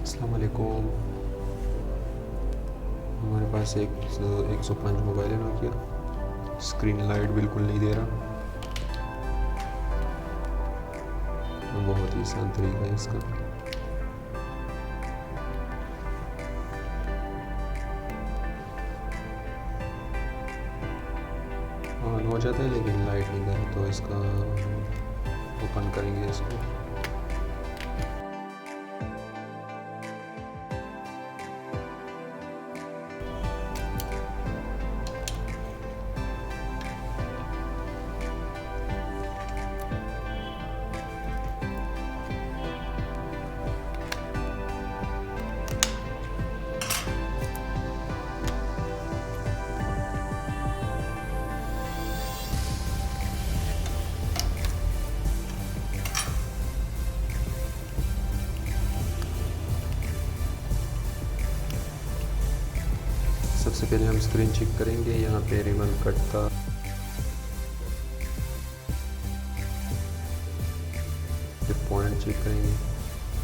अस्सलाम वालेकुम। हमारे पास एक 105 मोबाइल है नोकिया। स्क्रीन लाइट बिल्कुल नहीं दे रहा। बहुत ही आसान तरीका है इसका। ऑन हो जाता है लेकिन लाइट नहीं दे रहा, तो इसका ओपन करेंगे इसको। सबसे पहले हम स्क्रीन चेक करेंगे। यहाँ पे रिबन कट था, फिर पॉइंट चेक करेंगे।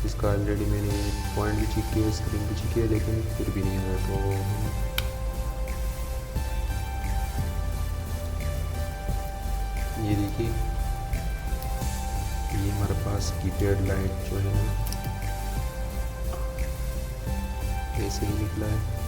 इसका ऑलरेडी मैंने पॉइंट भी चेक किया, स्क्रीन भी चेक किया, लेकिन फिर भी नहीं आ रहा। तो ये देखिए, ये हमारे पास कीपैड लाइट जो है ना, ऐसे ही निकला है।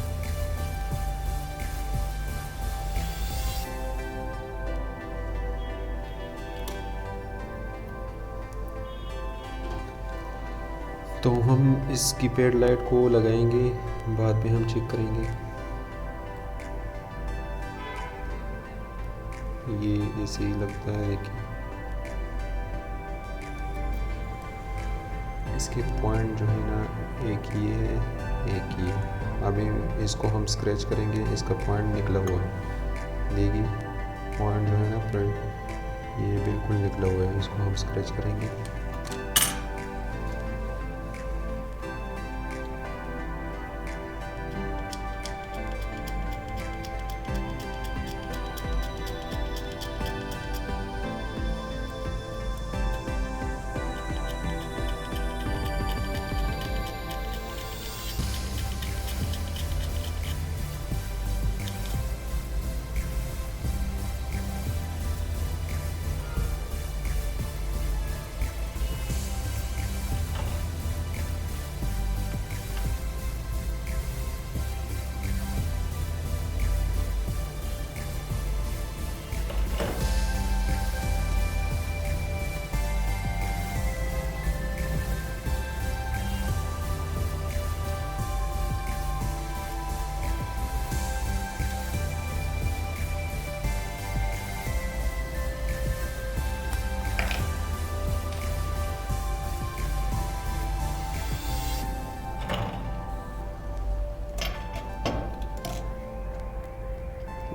तो हम इस कीपैड लाइट को लगाएंगे, बाद में हम चेक करेंगे। ये ऐसे ही लगता है कि इसके पॉइंट जो है ना, एक ये है, एक ये। अभी इसको हम स्क्रैच करेंगे, इसका पॉइंट निकला हुआ है। देखिए पॉइंट जो है ना, फ्रंट ये बिल्कुल निकला हुआ है। इसको हम स्क्रैच करेंगे।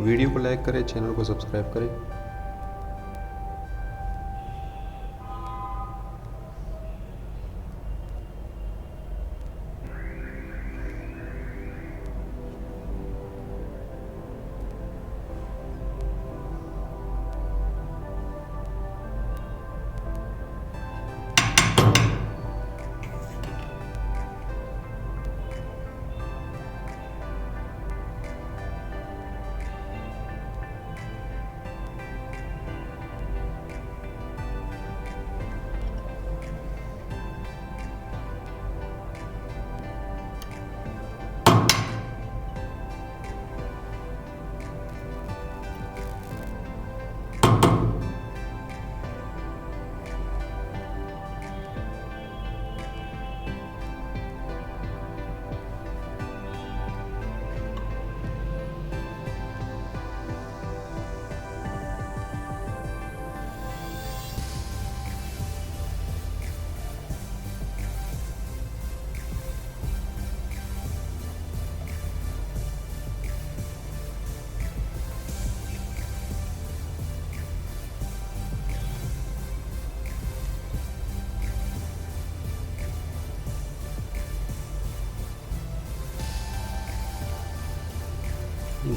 वीडियो को लाइक करें, चैनल को सब्सक्राइब करें।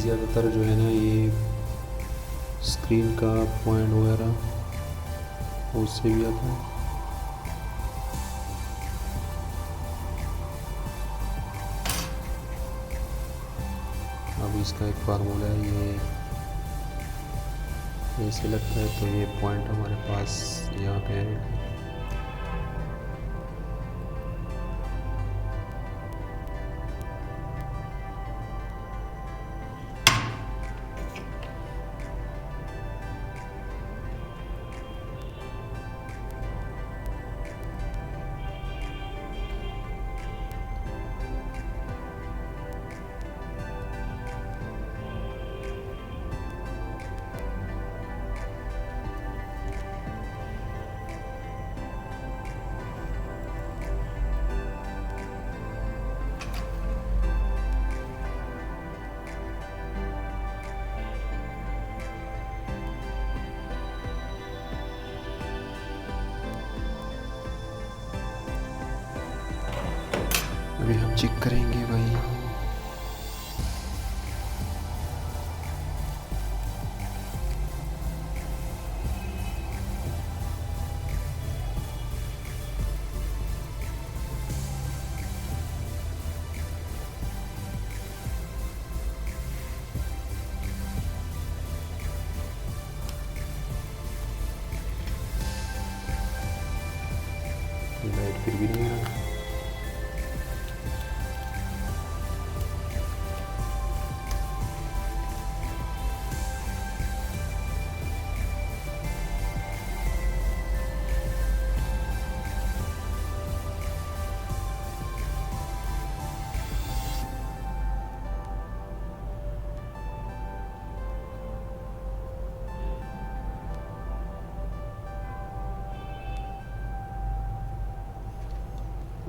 ज़्यादातर जो है ना, ये स्क्रीन का पॉइंट वगैरह उससे भी आता है। इसका एक फार्मूला है, ये ऐसे लगता है, तो ये पॉइंट हमारे पास यहाँ पे है। अभी हम चेक करेंगे भाई। लाइट फिर भी नहीं आ रहा।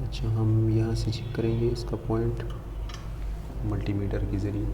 अच्छा, हम यहाँ से चेक करेंगे इसका पॉइंट मल्टीमीटर के ज़रिए।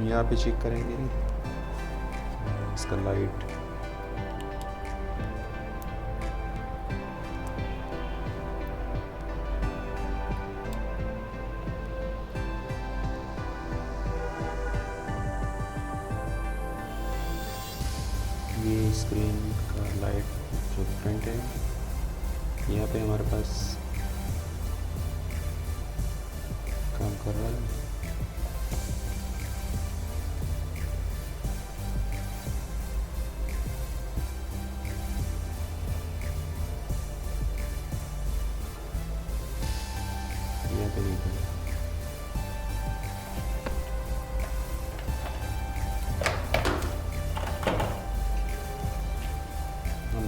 यहाँ पे चेक करेंगे इसका लाइट। ये स्क्रीन का लाइट जो फ्रंट है, यहाँ पे हमारे पास काम कर रहा है। यहाँ पे नहीं था।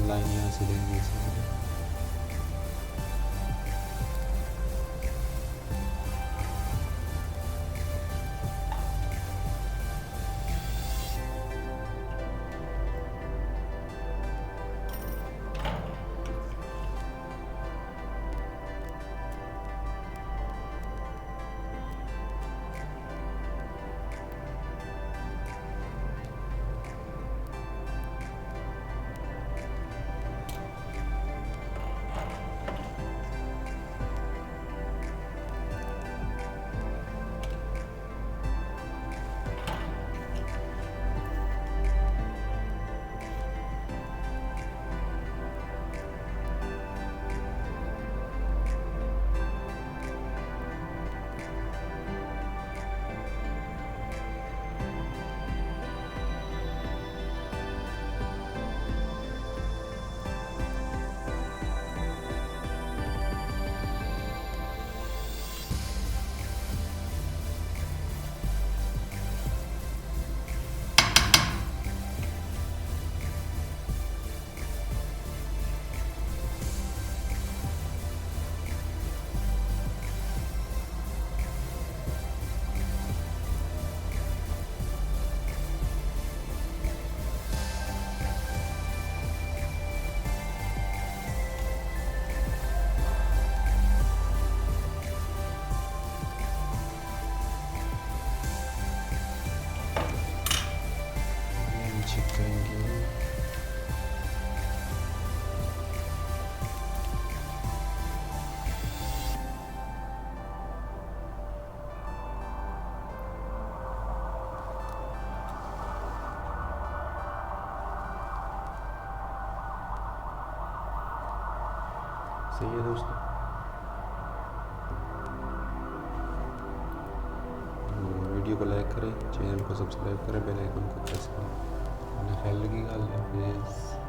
लाइन यहाँ से लेंगे इसे। चेक करेंगे। सही है दोस्तों। वीडियो को लाइक करें, चैनल को सब्सक्राइब करें, बेल आइकन को प्रेस करें। अपना ख्याल रखिएगा। अल्लाह हाफिज़।